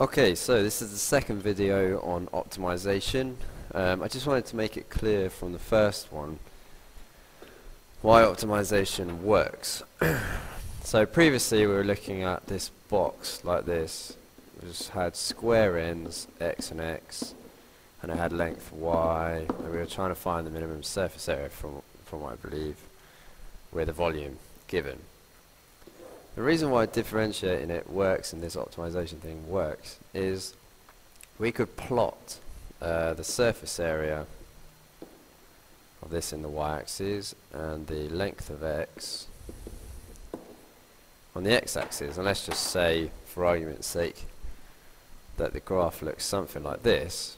Okay, so this is the second video on optimization. I just wanted to make it clear from the first one why optimization works. So previously we were looking at this box like this, which had square ends, x and x, and it had length y, and we were trying to find the minimum surface area from what I believe with a volume given. The reason why differentiating it works and this optimization thing works is we could plot the surface area of this in the y-axis and the length of x on the x-axis, and let's just say, for argument's sake, that the graph looks something like this.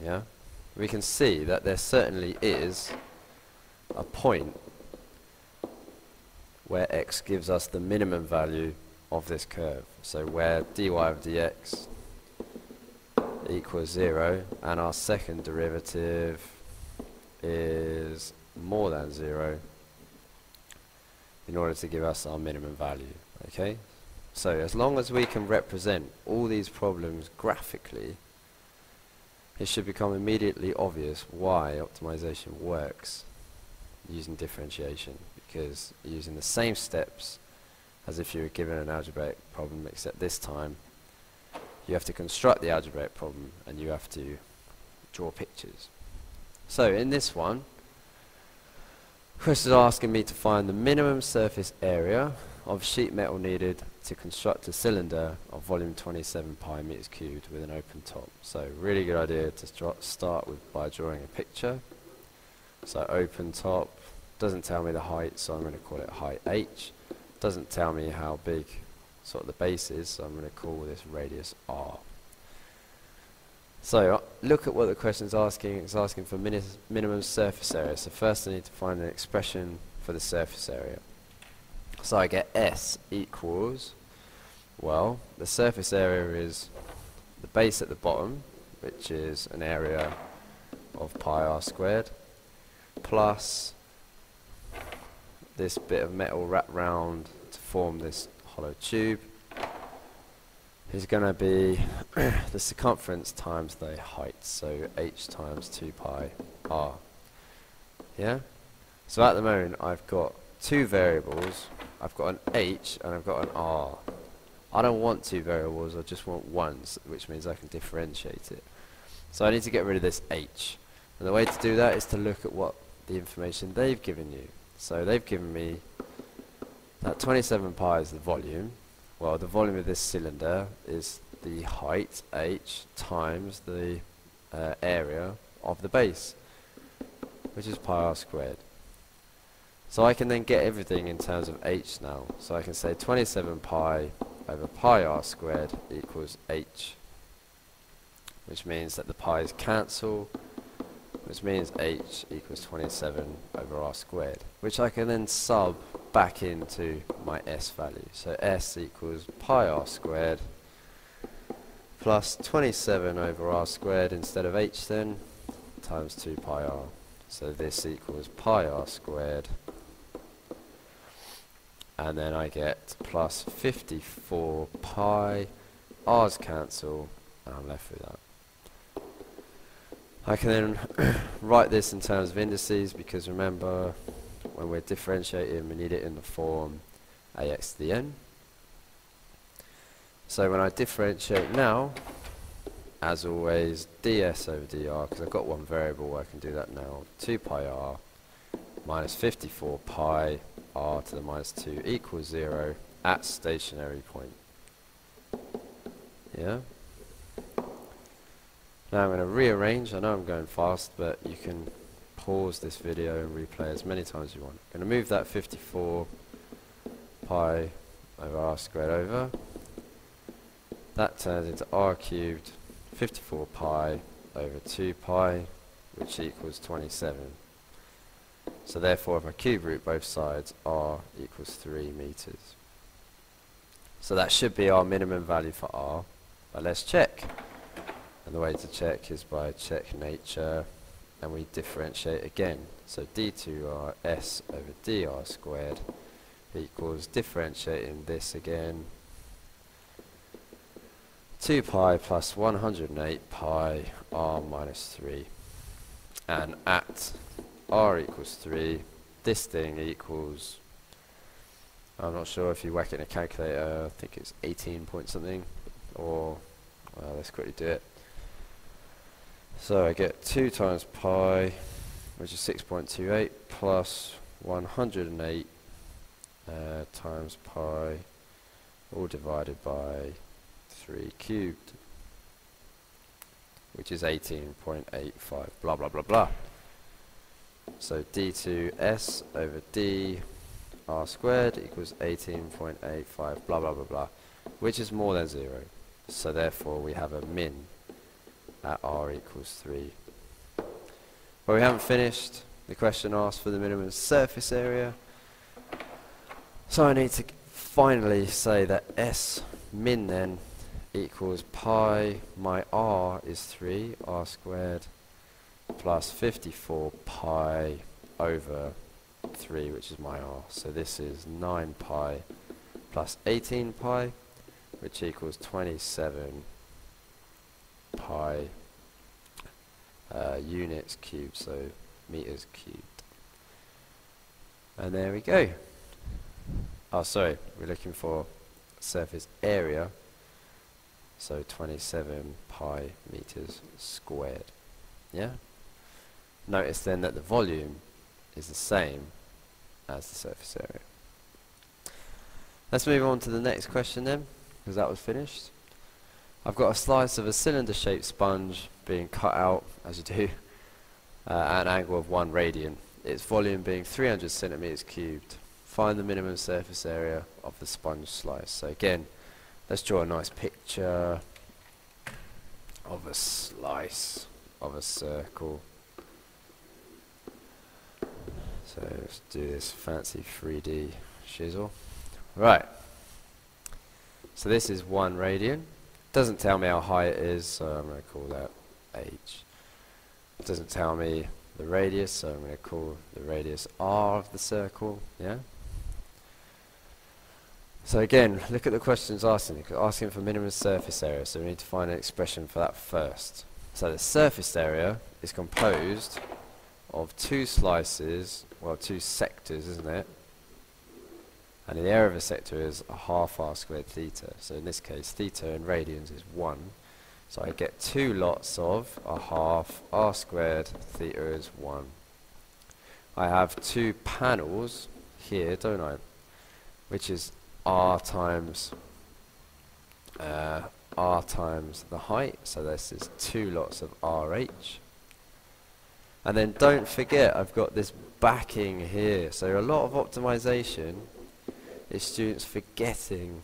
Yeah, we can see that there certainly is a point where x gives us the minimum value of this curve. So where dy of dx equals 0 and our second derivative is more than 0 in order to give us our minimum value. Okay, so as long as we can represent all these problems graphically, it should become immediately obvious why optimization works using differentiation, because you're using the same steps as if you were given an algebraic problem, except this time you have to construct the algebraic problem and you have to draw pictures. So in this one, Chris is asking me to find the minimum surface area of sheet metal needed to construct a cylinder of volume 27 pi meters cubed with an open top. So really good idea to start with by drawing a picture. So open top doesn't tell me the height, so I'm going to call it height h. Doesn't tell me how big sort of the base is, so I'm going to call this radius r. So look at what the question is asking. It's asking for minimum surface area. So first I need to find an expression for the surface area. So I get S equals, well, the surface area is the base at the bottom, which is an area of pi r squared, plus this bit of metal wrapped round to form this hollow tube is going to be the circumference times the height, so h times 2 pi r. Yeah? So at the moment I've got two variables. I've got an h and I've got an r. I don't want two variables, I just want one, which means I can differentiate it. So I need to get rid of this h. And the way to do that is to look at what the information they've given you. So they've given me that 27 pi is the volume. Well, the volume of this cylinder is the height, h, times the area of the base, which is pi r squared. So I can then get everything in terms of h now. So I can say 27 pi over pi r squared equals h, which means that the pi's cancel, which means h equals 27 over r squared, which I can then sub back into my s value. So s equals pi r squared plus 27 over r squared instead of h then, times 2 pi r. So this equals pi r squared, and then I get plus 54 pi, r's cancel, and I'm left with that. I can then write this in terms of indices, because remember, when we're differentiating we need it in the form ax to the n. So when I differentiate now, as always, ds over dr, because I've got one variable, I can do that now, 2 pi r minus 54 pi r to the minus 2 equals 0 at stationary point. Yeah? Now I'm going to rearrange. I know I'm going fast, but you can pause this video and replay as many times as you want. I'm going to move that 54 pi over r squared over. That turns into r cubed 54 pi over 2 pi, which equals 27. So therefore, if I cube root both sides, r equals 3 meters. So that should be our minimum value for r, but let's check. And the way to check is by check nature, and we differentiate again. So d2r s over dr squared equals differentiating this again 2 pi plus 108 pi r minus 3. And at r equals 3, this thing equals, I'm not sure if you whack it in a calculator, I think it's 18 point something, or, let's quickly do it. So I get 2 times pi, which is 6.28, plus 108 times pi, all divided by 3 cubed, which is 18.85, blah blah blah blah. So d2s over d r squared equals 18.85, blah blah blah blah, which is more than 0. So therefore we have a min at r equals 3. But we haven't finished. The question asks for the minimum surface area. So I need to finally say that S min then equals pi, my r is 3, r squared, plus 54 pi over 3, which is my r. So this is 9 pi plus 18 pi, which equals 27 pi units cubed, so meters cubed. And there we go. Oh, sorry, we're looking for surface area, so 27 pi meters squared. Yeah? Notice then that the volume is the same as the surface area. Let's move on to the next question then, because that was finished. I've got a slice of a cylinder-shaped sponge being cut out, as you do, at an angle of 1 radian. Its volume being 300 centimeters cubed. Find the minimum surface area of the sponge slice. So again, let's draw a nice picture of a slice of a circle. So let's do this fancy 3D shizzle. Right. So this is 1 radian. Doesn't tell me how high it is, so I'm going to call that h. It doesn't tell me the radius, so I'm going to call the radius r of the circle. Yeah. So again, look at the questions asking. Asking for minimum surface area, so we need to find an expression for that first. So the surface area is composed of 2 slices, well, 2 sectors, isn't it? And the area of a sector is a half r squared theta. So in this case, theta in radians is 1. So I get 2 lots of a half r squared, theta is 1. I have 2 panels here, don't I? Which is r times the height. So this is 2 lots of rh. And then don't forget, I've got this backing here. So a lot of optimization is students forgetting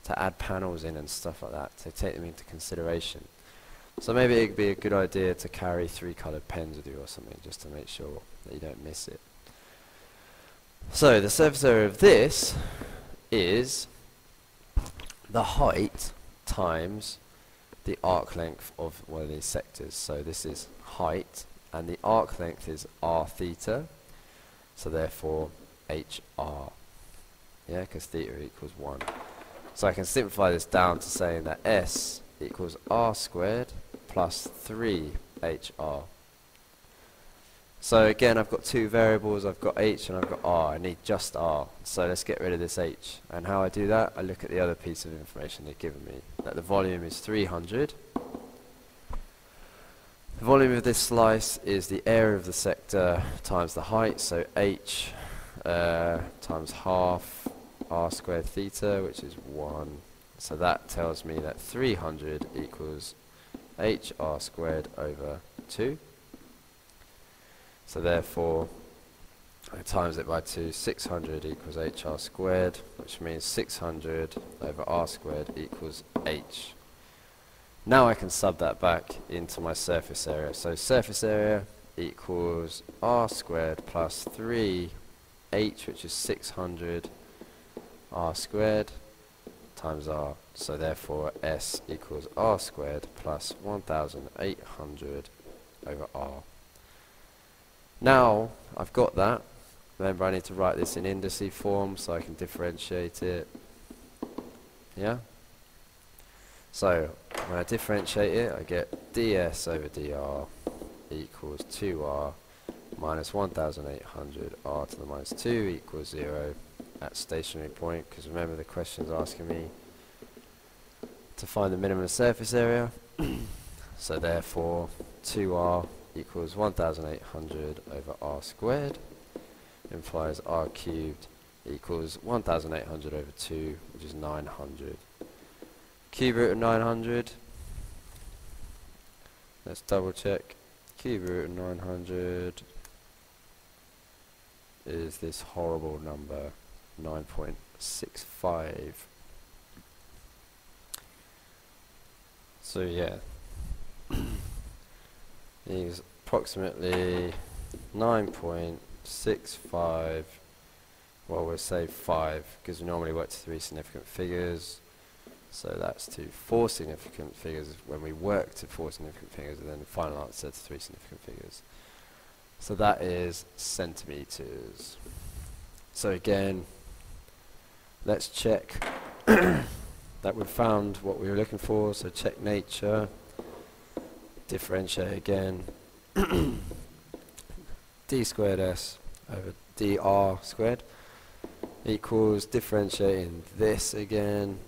to add panels in and stuff like that, to take them into consideration. So maybe it would be a good idea to carry 3 coloured pens with you or something, just to make sure that you don't miss it. So the surface area of this is the height times the arc length of one of these sectors. So this is height, and the arc length is r theta, so therefore hr. Yeah, because theta equals 1. So I can simplify this down to saying that S equals r squared plus 3hr. So again, I've got 2 variables. I've got h and I've got r. I need just r. So let's get rid of this h. And how I do that, I look at the other piece of information they've given me, that the volume is 300. The volume of this slice is the area of the sector times the height, so h times half r squared theta, which is 1. So that tells me that 300 equals hr squared over 2. So therefore, I times it by 2, 600 equals hr squared, which means 600 over r squared equals h. Now I can sub that back into my surface area. So surface area equals r squared plus 3h, which is 600 r squared times r. So therefore S equals r squared plus 1800 over r. Now I've got that. Remember, I need to write this in indice form so I can differentiate it. Yeah? So When I differentiate it, I get ds over dr equals 2r minus 1800 r to the minus 2 equals 0 at stationary point, because remember the question's asking me to find the minimum surface area. So therefore 2r equals 1800 over r squared implies r cubed equals 1800 over 2, which is 900. Cube root of 900, let's double check. Cube root of 900 is this horrible number 9.65. So yeah, is approximately 9.65. Well, we'll say 5 because we normally work to 3 significant figures. So that's to 4 significant figures when we work to 4 significant figures, and then the final answer to 3 significant figures. So that is centimeters. So again, let's check that we've found what we were looking for. So check nature, differentiate again. D squared s over dr squared equals, differentiating this again,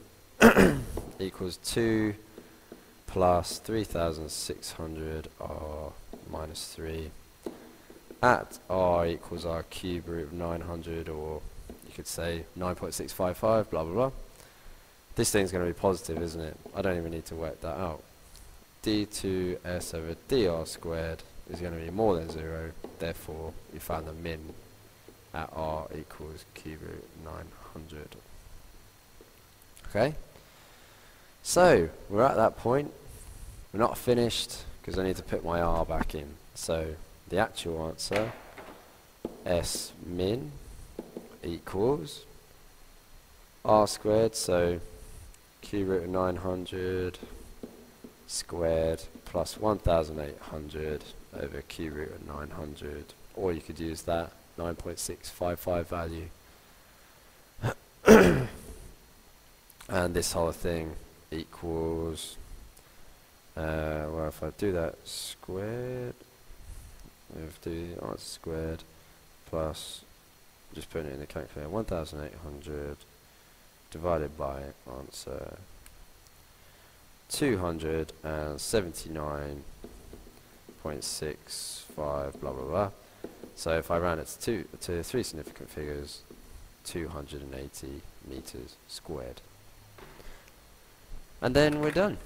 equals 2 plus 3600 r minus 3 at r equals r cube root of 900, or you could say 9.655, blah blah blah. This thing's going to be positive, isn't it? I don't even need to work that out. d2s over dr squared is going to be more than 0, therefore you found the min at r equals cube root 900. Okay? So, we're at that point. We're not finished, because I need to put my r back in. So, the actual answer, s min equals r squared, so cube root of 900 squared plus 1800 over cube root of 900, or you could use that 9.655 value. And this whole thing equals, well, if I do that squared, we have to do the answer squared plus, just putting it in the calculator, 1800 divided by answer 279.65, blah blah blah. So if I round it to 3 significant figures, 280 meters squared. And then we're done.